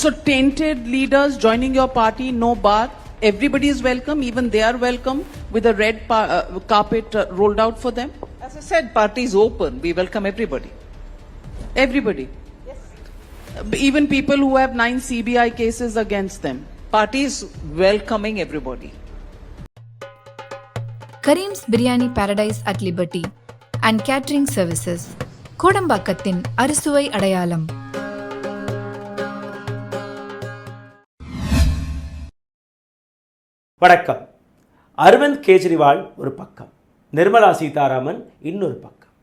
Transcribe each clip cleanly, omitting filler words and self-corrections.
So tainted leaders joining your party, no bar. Everybody is welcome, even they are welcome with a red carpet rolled out for them. As I said, party is open. We welcome everybody. Everybody. Yes. Even people who have 9 CBI cases against them. Party is welcoming everybody. Kareem's Biryani Paradise at Liberty and Catering Services. கோடம்பாக்கத்தின் அறுசுவை அடையாளம். வணக்கம். அரவிந்த் கெஜ்ரிவால் ஒரு பக்கம், நிர்மலா சீதாராமன் இன்னொரு பக்கம்,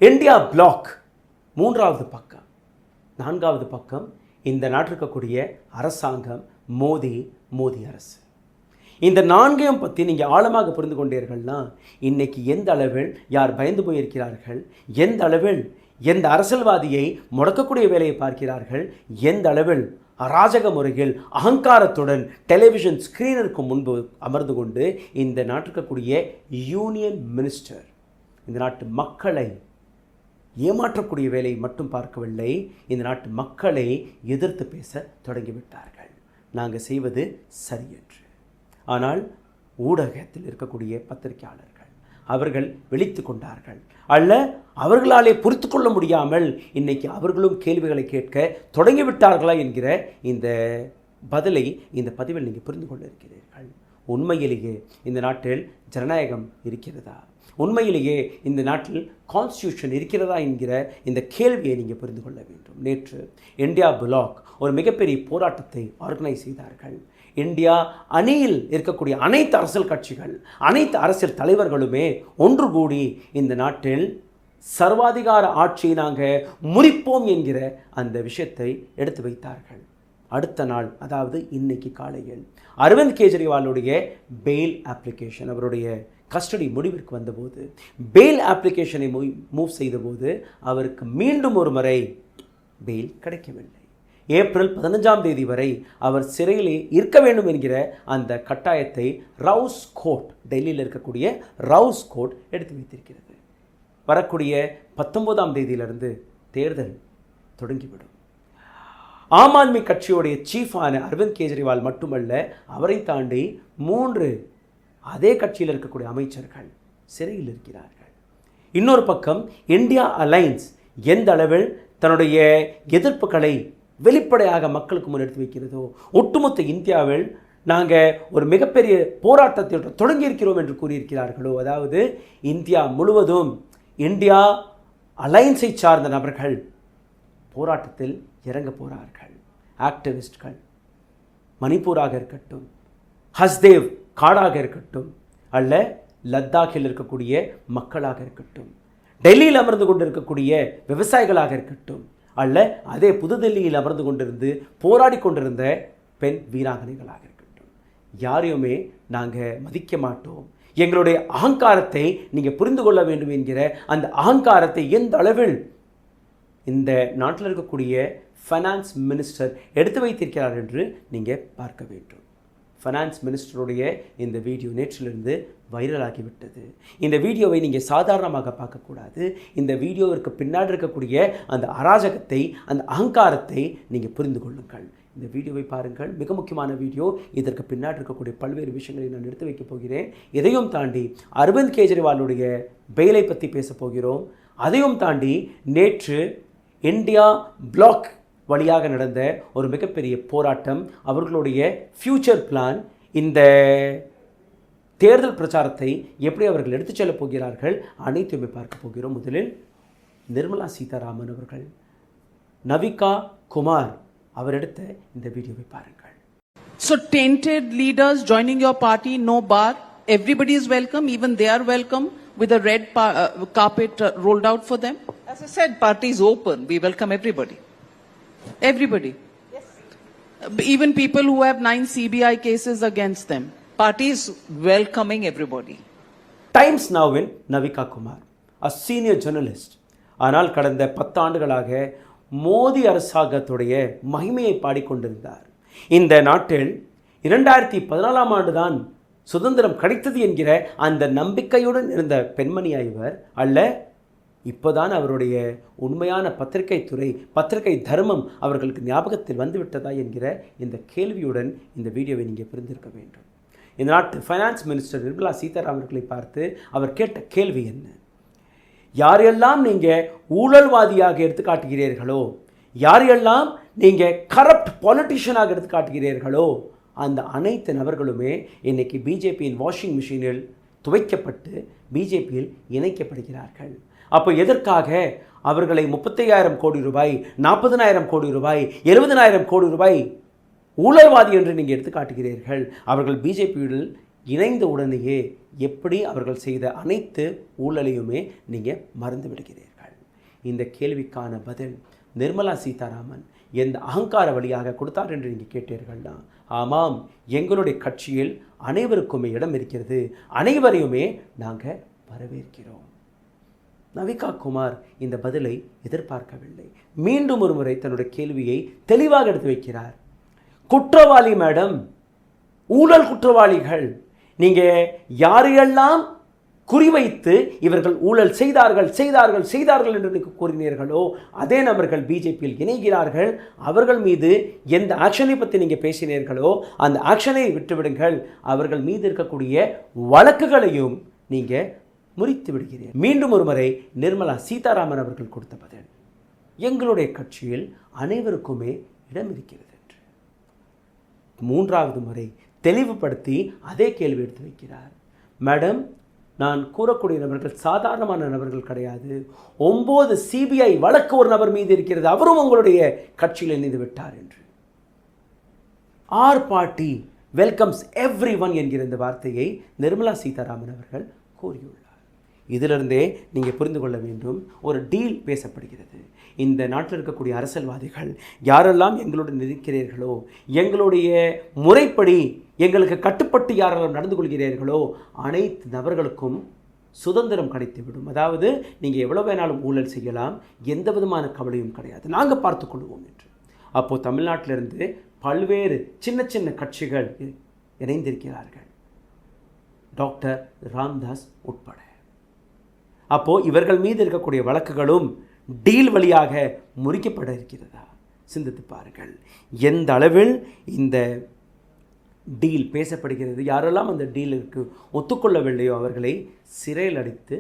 India black மூன்றாவது பக்கம், நான்காவது பக்கம் இந்த நாட்டிற்கக்கூடிய அரசாங்கம் மோடி அரசு. இந்த நான்கையும் பற்றி நீங்கள் ஆழமாக புரிந்து கொண்டீர்கள்னா இன்றைக்கி எந்த அளவில் யார் பயந்து போயிருக்கிறார்கள், எந்த அளவில் எந்த அரசியல்வாதியை முடக்கக்கூடிய வேலையை பார்க்கிறார்கள், எந்த அளவில் அராஜக முறையில் அகங்காரத்துடன் டெலிவிஷன் ஸ்க்ரீனருக்கு முன்பு அமர்ந்து கொண்டு இந்த நாட்டிற்கக்கூடிய யூனியன் மினிஸ்டர் இந்த நாட்டு மக்களை ஏமாற்றக்கூடிய வேலையை மட்டும் பார்க்கவில்லை, இந்த நாட்டு மக்களை எதிர்த்து பேச தொடங்கிவிட்டார்கள். நாங்கள் செய்வது சரியென்று. ஆனால் ஊடகத்தில் இருக்கக்கூடிய பத்திரிகையாளர்கள் அவர்கள் விழித்து கொண்டார்கள், அல்ல அவர்களாலே பொறுத்து கொள்ள முடியாமல் இன்னைக்கு அவர்களும் கேள்விகளை கேட்க தொடங்கிவிட்டார்களா என்கிற இந்த பதிலை இந்த பதிவில் நீங்கள் புரிந்து கொள்ள இருக்கிறீர்கள். உண்மையிலேயே இந்த நாட்டில் ஜனநாயகம் இருக்கிறதா, உண்மையிலேயே இந்த நாட்டில் கான்ஸ்டியூஷன் இருக்கிறதா என்கிற இந்த கேள்வியை நீங்கள் புரிந்து கொள்ள வேண்டும். நேற்று இந்தியா பிளாக் ஒரு மிகப்பெரிய போராட்டத்தை ஆர்கனைஸ் செய்தார்கள். இந்தியா அணியில் இருக்கக்கூடிய அனைத்து அரசியல் கட்சிகள், அனைத்து அரசியல் தலைவர்களுமே ஒன்று கூடி இந்த நாட்டில் சர்வாதிகார ஆட்சியை நாங்கள் முறிப்போம் என்கிற அந்த விஷயத்தை எடுத்து வைத்தார்கள். அடுத்த நாள், அதாவது இன்னைக்கு காலையில் அரவிந்த் கெஜ்ரிவாலுடைய பெயில் அப்ளிகேஷன், அவருடைய கஸ்டடி முடிவிற்கு வந்தபோது, பெயில் அப்ளிகேஷனை மூவ் செய்தபோது அவருக்கு மீண்டும் ஒரு முறை பெயில் கிடைக்கவில்லை. ஏப்ரல் 15ஆம் தேதி வரை அவர் சிறையிலே இருக்க வேண்டும் என்கிற அந்த கட்டாயத்தை ரவுஸ் கோர்ட், டெல்லியில் இருக்கக்கூடிய ரவுஸ் கோர்ட் எடுத்து வைத்திருக்கிறது. வரக்கூடிய 19ஆம் தேதியிலிருந்து தேர்தல் தொடங்கிவிடும். ஆம் ஆத்மி கட்சியுடைய சீஃபான அரவிந்த் கெஜ்ரிவால் மட்டுமல்ல, அவரை தாண்டி 3 அதே கட்சியில் இருக்கக்கூடிய அமைச்சர்கள் சிறையில் இருக்கிறார்கள். இன்னொரு பக்கம் இந்தியா அலைன்ஸ் எந்த அளவில் தன்னுடைய எதிர்ப்புகளை வெளிப்படையாக மக்களுக்கு முன்னெடுத்து வைக்கிறதோ, ஒட்டுமொத்த இந்தியாவில் நாங்கள் ஒரு மிகப்பெரிய போராட்டத்தை தொடங்கியிருக்கிறோம் என்று கூறியிருக்கிறார்களோ, அதாவது இந்தியா முழுவதும் இந்தியா அலைன்ஸை சார்ந்த நபர்கள் போராட்டத்தில் இறங்க போகிறார்கள். ஆக்டிவிஸ்ட்கள், மணிப்பூராக இருக்கட்டும், ஹஸ்தேவ் காடாக இருக்கட்டும், அல்ல லத்தாக்கில் இருக்கக்கூடிய மக்களாக இருக்கட்டும், டெல்லியில் அமர்ந்து கொண்டிருக்கக்கூடிய விவசாயிகளாக இருக்கட்டும், அல்ல அதே புதுதில்லியில் அமர்ந்து கொண்டிருந்து போராடி கொண்டிருந்த பெண் வீராங்கனைகளாக இருக்கட்டும், யாரையுமே நாங்கள் மதிக்க மாட்டோம். எங்களுடைய அகங்காரத்தை நீங்கள் புரிந்து கொள்ள வேண்டும் என்கிற அந்த அகங்காரத்தை எந்த அளவில் இந்த நாட்டில் இருக்கக்கூடிய ஃபைனான்ஸ் மினிஸ்டர் எடுத்து வைத்திருக்கிறார் என்று நீங்கள் பார்க்க வேண்டும். ஃபைனான்ஸ் மினிஸ்டருடைய இந்த வீடியோ நேற்றிலிருந்து வைரலாகிவிட்டது. இந்த வீடியோவை நீங்கள் சாதாரணமாக பார்க்கக்கூடாது. இந்த வீடியோவிற்கு பின்னாடி இருக்கக்கூடிய அந்த அராஜகத்தை, அந்த அகங்காரத்தை நீங்கள் புரிந்து கொள்ளுங்கள். இந்த வீடியோவை பாருங்கள், மிக முக்கியமான வீடியோ. இதற்கு பின்னாடி இருக்கக்கூடிய பல்வேறு விஷயங்களை நான் எடுத்து வைக்கப் போகிறேன். இதையும் தாண்டி அரவிந்த் கெஜ்ரிவாலுடைய பெயிலை பற்றி பேச போகிறோம். அதையும் தாண்டி நேற்று இந்தியா பிளாக் வழியாக நடந்த ஒரு மிகப்பெரிய போராட்டம், அவர்களுடைய ஃபியூச்சர் பிளான், இந்த தேர்தல் பிரச்சாரத்தை எப்படி அவர்கள் எடுத்துச் செல்லப் போகிறார்கள், அனைத்துமே பார்க்க போகிறோம். முதலில் நிர்மலா சீதாராமன் அவர்கள், நவிகா குமார் அவர் எடுத்த இந்த வீடியோவை பாருங்கள். So tainted leaders joining your party, no bar. Everybody is welcome, even they are welcome with a red carpet rolled out for them. As I said, party is open. We welcome everybody. Everybody. Yes. Even people who have 9 CBI cases against them. Party is welcoming everybody. Times நவ்வின் Navika Kumar, a senior journalist. ஆனால் கடந்த 10 ஆண்டுகளாக மோடி அரசாங்கத்துடைய மகிமையை பாடிக்கொண்டிருந்தார். இந்த நாட்டில் 2014ஆம் ஆண்டு தான் சுதந்திரம் கிடைத்தது என்கிற அந்த நம்பிக்கையுடன் இருந்த பெண்மணியா இவர், அல்ல இப்போதான் அவருடைய உண்மையான பத்திரிகை தர்மம் அவர்களுக்கு ஞாபகத்தில் வந்துவிட்டதா என்கிற இந்த கேள்வியுடன் இந்த வீடியோவை நீங்கள் புரிந்திருக்க வேண்டும். இந்த நாட்டு ஃபைனான்ஸ் மினிஸ்டர் நிர்மலா சீதாராமன் அவர்களை பார்த்து அவர் கேட்ட கேள்வி என்ன? யாரெல்லாம் நீங்கள் ஊழல்வாதியாக எடுத்து காட்டுகிறீர்களோ, யாரெல்லாம் நீங்கள் கரப்ட் பாலிட்டிஷியனாக எடுத்து காட்டுகிறீர்களோ, அந்த அனைத்து நபர்களுமே இன்னைக்கு பிஜேபியின் வாஷிங் மிஷினில் துவைக்கப்பட்டு பிஜேபியில் இணைக்கப்படுகிறார்கள். அப்போ எதற்காக அவர்களை 35,000 கோடி ரூபாய், 40,000 கோடி ரூபாய், 70,000 கோடி ரூபாய் ஊழல்வாதி என்று நீங்கள் எடுத்து காட்டுகிறீர்கள்? அவர்கள் பிஜேபியுடன் இணைந்த உடனேயே எப்படி அவர்கள் செய்த அனைத்து ஊழலையுமே நீங்கள் மறந்து விடுகிறீர்கள்? இந்த கேள்விக்கான பதில் நிர்மலா சீதாராமன் எந்த அகங்கார வழியாக கொடுத்தார் என்று நீங்கள் கேட்டீர்கள்னா, ஆமாம், எங்களுடைய கட்சியில் அனைவருக்குமே இடம் இருக்கிறது, அனைவரையுமே நாங்கள் வரவேற்கிறோம். நவிகா குமார் இந்த பதிலை எதிர்பார்க்கவில்லை. மீண்டும் ஒரு முறை தன்னுடைய கேள்வியை தெளிவாக எடுத்து வைக்கிறார். குற்றவாளி மேடம், ஊழல் குற்றவாளிகள், நீங்கள் யாரையெல்லாம் குறிவைத்து இவர்கள் ஊழல் செய்தார்கள் என்று கூறினீர்களோ அதே நபர்கள் பிஜேபியில் இணைகிறார்கள். அவர்கள் மீது எந்த ஆக்ஷனை பற்றி நீங்கள் பேசினீர்களோ அந்த ஆக்ஷனை விட்டுவிடுங்கள். அவர்கள் மீது இருக்கக்கூடிய வழக்குகளையும் நீங்கள் முறித்து விடுகிறீர்கள். மீண்டும் ஒரு முறை நிர்மலா சீதாராமன் அவர்கள் கொடுத்த பதில், எங்களுடைய கட்சியில் அனைவருக்குமே இடம் இருக்கிறது என்று மூன்றாவது முறை தெளிவுபடுத்தி அதே கேள்வி எடுத்து வைக்கிறார். மேடம், நான் கூறக்கூடிய நபர்கள் சாதாரணமான நபர்கள் கிடையாது. 9 சிபிஐ வழக்கு ஒரு நபர் மீது இருக்கிறது, அவரும் உங்களுடைய கட்சியில் இணைந்து விட்டார் என்று. ஆர் பார்ட்டி வெல்கம்ஸ் எவ்ரிஒன் என்கிற இந்த வார்த்தையை நிர்மலா சீதாராமன் அவர்கள் கூறியுள்ளார். இதிலிருந்தே நீங்கள் புரிந்து கொள்ள வேண்டும், ஒரு டீல் பேசப்படுகிறது. இந்த நாட்டில் இருக்கக்கூடிய அரசியல்வாதிகள் யாரெல்லாம் எங்களுடன் இருக்கிறீர்களோ, எங்களுடைய முறைப்படி எங்களுக்கு கட்டுப்பட்டு யாரெல்லாம் நடந்து கொள்கிறீர்களோ அனைத்து நபர்களுக்கும் சுதந்திரம் கிடைத்துவிடும். அதாவது நீங்கள் எவ்வளோ வேணாலும் ஊழல் செய்யலாம், எந்த விதமான கவலையும் கிடையாது, நாங்கள் பார்த்து கொள்வோம் என்று. அப்போது தமிழ்நாட்டிலிருந்து பல்வேறு சின்ன சின்ன கட்சிகள் இணைந்திருக்கிறார்கள், டாக்டர் ராம்தாஸ் உட்பட. அப்போது இவர்கள் மீது இருக்கக்கூடிய வழக்குகளும் டீல் வழியாக முறிக்கப்பட இருக்கிறதா? சிந்தித்து பாருங்கள். எந்த அளவில் இந்த டீல் பேசப்படுகிறது. யாரெல்லாம் அந்த டீலுக்கு ஒத்துக்கொள்ளவில்லையோ அவர்களை சிறையில் அடைத்து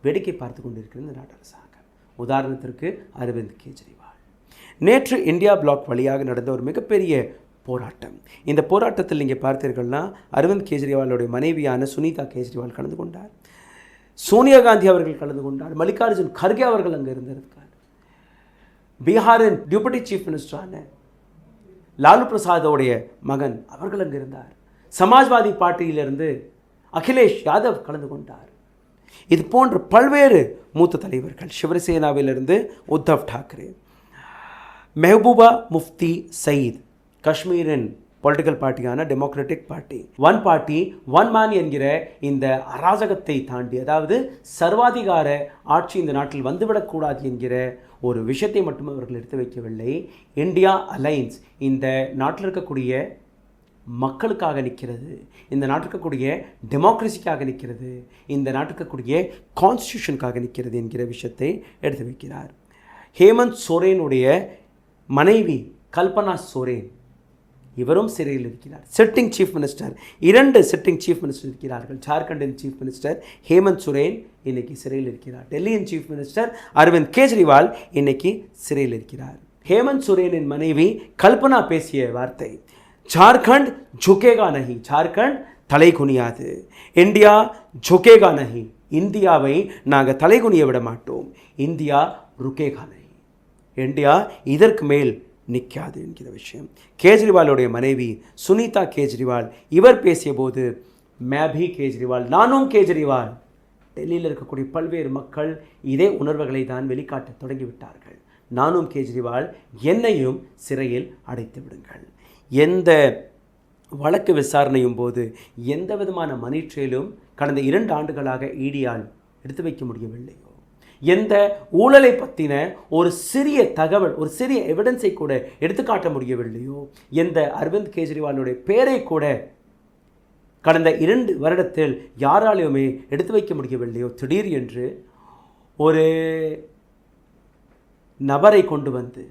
வேடிக்கை பார்த்து கொண்டிருக்கிறது இந்த நாட்டு அரசாங்கம். உதாரணத்திற்கு அரவிந்த் கெஜ்ரிவால். நேற்று இந்தியா பிளாக் வழியாக நடந்த ஒரு மிகப்பெரிய போராட்டம். இந்த போராட்டத்தில் நீங்கள் பார்த்தீர்கள்னா அரவிந்த் கெஜ்ரிவாலுடைய மனைவியான சுனிதா கெஜ்ரிவால் கலந்து கொண்டார், சோனியா காந்தி அவர்கள் கலந்து கொண்டார், மல்லிகார்ஜுன் கர்கே அவர்கள் அங்கே இருந்திருக்கார், பீகாரின் டெபுட்டி சீஃப் மினிஸ்டரான லாலு பிரசாதோடைய மகன் அவர்கள் அங்கே இருந்தார், சமாஜ்வாதி பார்ட்டியிலிருந்து அகிலேஷ் யாதவ் கலந்து கொண்டார். இது போன்ற பல்வேறு மூத்த தலைவர்கள், சிவசேனாவிலிருந்து உத்தவ் டாக்கரே, மெஹபூபா முஃப்தி சயீத், காஷ்மீரின் பொலிட்டிக்கல் பார்ட்டியான democratic party, one party one man என்கிற இந்த அராஜகத்தை தாண்டி, அதாவது சர்வாதிகார ஆட்சி இந்த நாட்டில் வந்துவிடக்கூடாது என்கிற ஒரு விஷயத்தை மட்டும் அவர்கள் எடுத்து வைக்கவில்லை. இந்தியா அலைன்ஸ் இந்த நாட்டில் இருக்கக்கூடிய மக்களுக்காக நிற்கிறது, இந்த நாட்டில் இருக்கக்கூடிய டெமோக்ரஸிக்காக நிற்கிறது, இந்த நாட்டில் இருக்கக்கூடிய கான்ஸ்டியூஷனுக்காக நிற்கிறது என்கிற விஷயத்தை எடுத்து வைக்கிறார். ஹேமந்த் சோரேனுடைய மனைவி கல்பனா சோரேன், இவரும் சிறையில் இருக்கிறார். Sitting chief minister, 2 sitting chief minister இருக்கிறார்கள். ஜார்க்கண்டின் சீஃப் மினிஸ்டர் ஹேமந்த் சோரேன் இன்னைக்கு சிறையில் இருக்கிறார். டெல்லியின் சீஃப் மினிஸ்டர் அரவிந்த் கெஜ்ரிவால் இன்னைக்கு சிறையில் இருக்கிறார். ஹேமந்த் சோரேனின் மனைவி கல்பனா பேசிய வார்த்தை, ஜார்க்கண்ட் ஜுகேகா நஹி, ஜார்க்கண்ட் தலை குனியாது, இந்தியா ஜுகேகா நஹி, இந்தியாவை நாங்கள் தலைகுனிய விட மாட்டோம், இந்தியா ருகேகா நஹி, இந்தியா இதற்கு மேல் நிற்காது என்கிற விஷயம். கேஜ்ரிவாலுடைய மனைவி சுனிதா கேஜ்ரிவால் இவர் பேசிய போது, மேபி கேஜ்ரிவால், நானும் கேஜ்ரிவால். டெல்லியில் இருக்கக்கூடிய பல்வேறு மக்கள் இதே உணர்வுகளை தான் வெளிக்காட்ட தொடங்கிவிட்டார்கள். நானும் கேஜ்ரிவால், என்னையும் சிறையில் அடைத்து விடுங்கள். எந்த வழக்கு விசாரணையும் போது எந்த விதமான மணி ட்ரெயிலும் கடந்த 2 ஆண்டுகளாக ஈடியால் எடுத்து வைக்க முடியவில்லையோ, எந்த ஊழலை பற்றின ஒரு சிறிய தகவல், ஒரு சிறிய எவிடன்ஸை கூட எடுத்துக்காட்ட முடியவில்லையோ, எந்த அரவிந்த் கெஜ்ரிவாலுடைய பேரை கூட கடந்த 2 வருடத்தில் யாராலையுமே எடுத்து வைக்க முடியவில்லையோ, திடீர் என்று ஒரு நபரை கொண்டு வந்து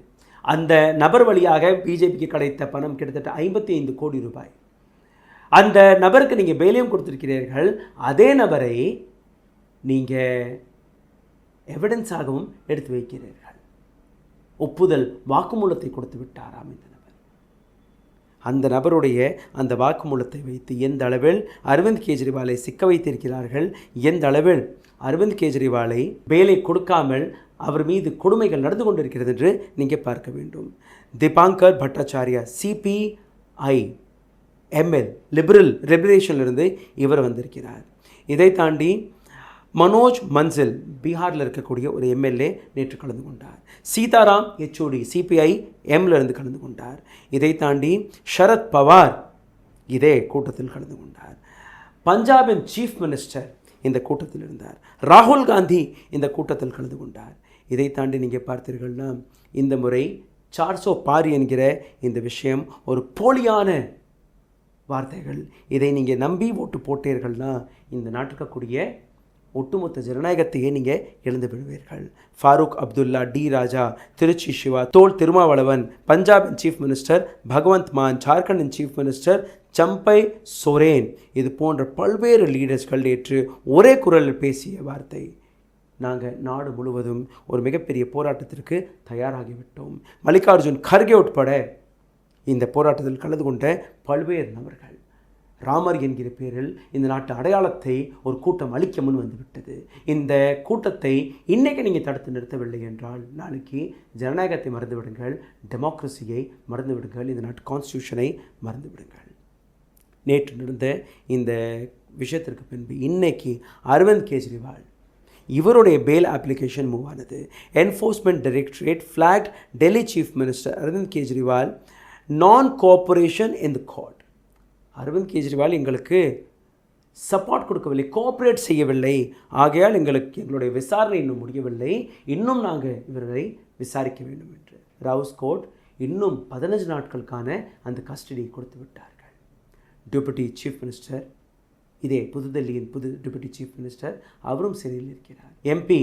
அந்த நபர் வழியாக பிஜேபிக்கு கிடைத்த பணம் கிட்டத்தட்ட 55 கோடி ரூபாய். அந்த நபருக்கு நீங்கள் பேலியம் கொடுத்திருக்கிறீர்கள். அதே நபரை நீங்கள் எவிடன்ஸாகவும் எடுத்து வைக்கிறீர்கள். ஒப்புதல் வாக்குமூலத்தை கொடுத்து விட்டாராம் இந்த நபர். அந்த நபருடைய அந்த வாக்குமூலத்தை வைத்து எந்த அளவில் அரவிந்த் கெஜ்ரிவாலை சிக்க வைத்திருக்கிறார்கள், எந்த அளவில் அரவிந்த் கெஜ்ரிவாலை பேலை கொடுக்காமல் அவர் மீது கொடுமைகள் நடந்து கொண்டிருக்கிறது என்று நீங்கள் பார்க்க வேண்டும். தீபாங்கர் பட்டாச்சாரியா சிபிஐ எம்எல் லிபரேஷனிலிருந்து இவர் வந்திருக்கிறார். இதை தாண்டி மனோஜ் மன்சில் பீகாரில் இருக்கக்கூடிய ஒரு எம்எல்ஏ நேற்று கலந்து கொண்டார். சீதாராம் யெச்சூரி சிபிஐ எம்லேருந்து கலந்து கொண்டார். இதை தாண்டி சரத் பவார் இதே கூட்டத்தில் கலந்து கொண்டார். பஞ்சாபின் சீஃப் மினிஸ்டர் இந்த கூட்டத்தில் இருந்தார். ராகுல் காந்தி இந்த கூட்டத்தில் கலந்து கொண்டார். இதை தாண்டி நீங்கள் பார்த்தீர்கள்னா இந்த முறை 400 பார் என்கிற இந்த விஷயம் ஒரு போலியான வார்த்தைகள். இதை நீங்கள் நம்பி ஓட்டு போட்டீர்கள்னா இந்த நாட்டுக்கக்கூடிய ஒட்டுமொத்த ஜனநாயகத்தையே நீங்கள் இழந்து விடுவீர்கள். ஃபாரூக் அப்துல்லா, டி ராஜா, திருச்சி சிவா, தோல் திருமாவளவன், பஞ்சாபின் சீஃப் மினிஸ்டர் பகவந்த் மான், ஜார்க்கண்டின் சீஃப் மினிஸ்டர் சம்பை சோரேன், இது போன்ற பல்வேறு லீடர்ஸ்கள் நேற்று ஒரே குரலில் பேசிய வார்த்தை, நாங்கள் நாடு முழுவதும் ஒரு மிகப்பெரிய போராட்டத்திற்கு தயாராகிவிட்டோம். மல்லிகார்ஜுன் கர்கே உட்பட இந்த போராட்டத்தில் கலந்து கொண்ட பல்வேறு நபர்கள் ராமர் என்கிற பேரில் இந்த நாட்டு அடையாளத்தை ஒரு கூட்டம் அளிக்க முன் வந்துவிட்டது. இந்த கூட்டத்தை இன்றைக்கி நீங்கள் தடுத்து நிறுத்தவில்லை என்றால் நாளைக்கு ஜனநாயகத்தை மறந்துவிடுங்கள், டெமோக்ரஸியை மறந்துவிடுங்கள், இந்த நாட்டு கான்ஸ்டியூஷனை மறந்துவிடுங்கள். நேற்று நடந்த இந்த விஷயத்திற்கு பின்பு இன்னைக்கு அரவிந்த் கெஜ்ரிவால் இவருடைய பேல் அப்ளிகேஷன் மூவ் ஆனது. Enforcement directorate flagged Delhi chief minister Arvind Kejriwal non cooperation in the court. Arvind Kejriwal எங்களுக்கு சப்போர்ட் கொடுக்கவில்லை, கோஆப்ரேட் செய்யவில்லை, ஆகையால் எங்களுடைய விசாரணை இன்னும் முடியவில்லை, இன்னும் நாங்கள் இவர்களை விசாரிக்க வேண்டும் என்று ராவுஸ் கோர்ட் இன்னும் 15 நாட்களுக்கான அந்த கஸ்டடியை கொடுத்து விட்டார்கள். டெபுட்டி சீஃப் மினிஸ்டர், இதே புதுடெல்லியின் டெபுட்டி சீஃப் மினிஸ்டர் அவரும் சிறையில் இருக்கிறார். எம்பி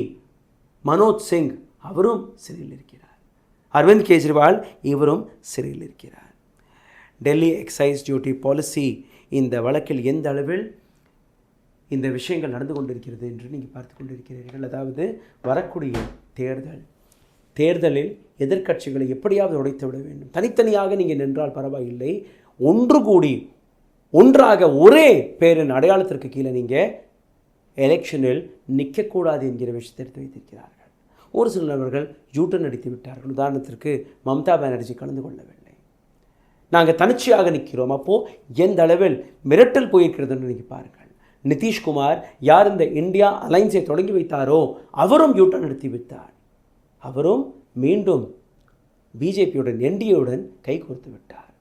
மனோஜ் சிங் அவரும் சிறையில் இருக்கிறார். அரவிந்த் கெஜ்ரிவால் இவரும் சிறையில் இருக்கிறார். டெல்லி எக்ஸைஸ் டியூட்டி பாலிசி இந்த வழக்கில் எந்த அளவில் இந்த விஷயங்கள் நடந்து கொண்டிருக்கிறது என்று நீங்கள் பார்த்து கொண்டிருக்கிறீர்கள். அதாவது வரக்கூடிய தேர்தலில் எதிர்க்கட்சிகளை எப்படியாவது உடைத்து விட வேண்டும். தனித்தனியாக நீங்கள் நின்றால் பரவாயில்லை, ஒன்று கூடி ஒன்றாக ஒரே பேரின் அடையாளத்திற்கு கீழே நீங்கள் எலெக்ஷனில் நிற்கக்கூடாது என்கிற விஷயத்தை எடுத்து வைத்திருக்கிறார்கள். ஒரு சில நபர்கள் யூட்டன் அடித்து விட்டார்கள். உதாரணத்திற்கு மம்தா பானர்ஜி கலந்து கொள்ளவில்லை. நாங்கள் தனிச்சையாக நிற்கிறோம். அப்போது எந்த அளவில் மிரட்டல் போயிருக்கிறதுன்னு நீங்கள் பாருங்கள். நிதிஷ்குமார் யார் இந்த இந்தியா அலைன்ஸை தொடங்கி வைத்தாரோ அவரும் யூட்டன் நடத்தி விட்டார். அவரும் மீண்டும் பிஜேபியுடன் என்டிஏவுடன் கை கோர்த்து விட்டார்.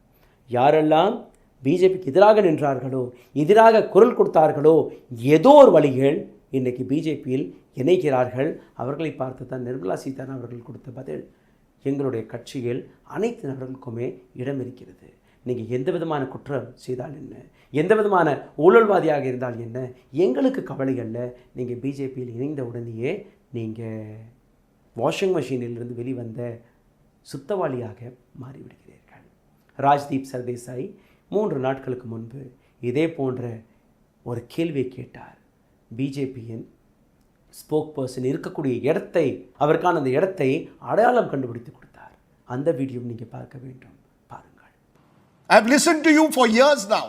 யாரெல்லாம் பிஜேபிக்கு எதிராக நின்றார்களோ, எதிராக குரல் கொடுத்தார்களோ, ஏதோ ஒரு வழிகள் இன்றைக்கி பிஜேபியில் இணைகிறார்கள். அவர்களை பார்த்து தான் நிர்மலா சீதாராமன் அவர்கள் கொடுத்த பதில், எங்களுடைய கட்சியில் அனைத்து நபர்களுக்குமே இடம் இருக்கிறது. நீங்கள் எந்த விதமான குற்றம் செய்தால் என்ன, எந்த விதமான ஊழல்வாதியாக இருந்தால் என்ன, எங்களுக்கு கவலை அல்ல. நீங்கள் பிஜேபியில் இணைந்த உடனேயே நீங்கள் வாஷிங் மிஷினிலிருந்து வெளிவந்த சுத்தவாளியாக மாறிவிடுகிறீர்கள். ராஜ்தீப் சர்தேசாய் 3 நாட்களுக்கு முன்பு இதே போன்ற ஒரு கேள்வியை கேட்டார். பிஜேபியின் ஸ்போக் பர்சன் இருக்கக்கூடிய இடத்தை, அவருக்கான அந்த இடத்தை அடையாளம் கண்டுபிடித்து கொடுத்தார். அந்த வீடியோ நீங்கள் பார்க்க வேண்டும், பாருங்கள். I have listened to you for years now,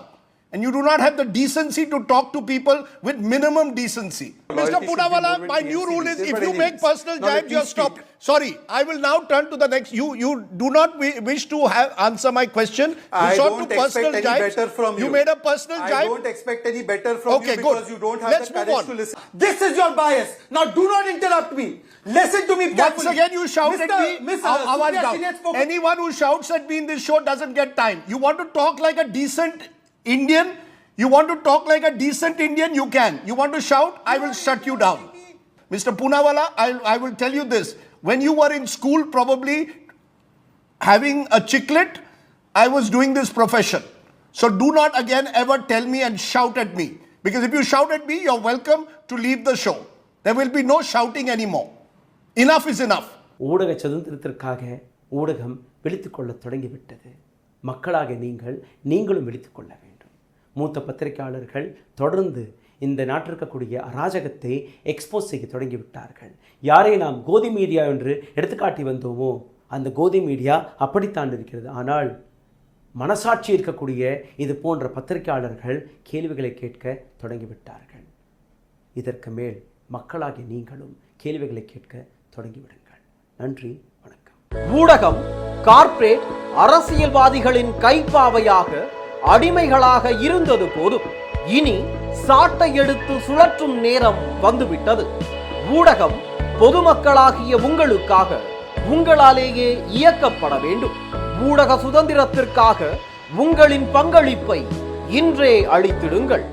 and you do not have the decency to talk to people with minimum decency. Mr. Poonawalla, my new rule is if you make personal jibes, you are stopped. Sorry, I will now turn to the next. You do not wish to answer my question. I don't expect any better from you. You made a personal jibe. I don't expect any better from you because you don't have the courage to listen. This is your bias. Now do not interrupt me. Listen to me carefully. Once again you shout at me. Anyone who shouts at me in this show doesn't get time. You want to talk like a decent Indian? You want to talk like a decent Indian? You can. You want to shout? I will shut you down. Mr. Poonawalla, I will tell you this. When you were in school, probably having a chiclet, I was doing this profession. So do not again ever tell me and shout at me. Because if you shout at me, you're welcome to leave the show. There will be no shouting anymore. Enough is enough. ஊடக சுதந்திரத்திற்காக ஊடகம் விழித்துக்கொள்ள தொடங்கிவிட்டது. மக்களாக நீங்களும் விழித்துக்கொள்ள வேண்டும். மூத்த பத்திரிகையாளர்கள் தொடர்ந்து இந்த நாட்டிற்கக்கூடிய அராஜகத்தை எக்ஸ்போஸ் செய்ய தொடங்கிவிட்டார்கள். யாரை நாம் கோதி மீடியா என்று எடுத்துக்காட்டி வந்தோமோ அந்த கோதி மீடியா அப்படித்தான் இருக்கிறது. ஆனால் மனசாட்சி இருக்கக்கூடிய இது போன்ற பத்திரிகையாளர்கள் கேள்விகளை கேட்க தொடங்கிவிட்டார்கள். இதற்கு மேல் மக்களாகிய நீங்களும் கேள்விகளை கேட்க தொடங்கிவிடுங்கள். நன்றி, வணக்கம். ஊடகம் கார்ப்பரேட் அரசியல்வாதிகளின் கைப்பாவையாக அடிமைகளாக இருந்தது போதும். இனி சாட்டை எடுத்து சுழற்றும் நேரம் வந்துவிட்டது. ஊடகம் பொதுமக்களாகிய உங்களுக்காக உங்களாலேயே இயக்கப்பட வேண்டும். ஊடக சுதந்திரத்திற்காக உங்களின் பங்களிப்பை இன்றே அளித்திடுங்கள்.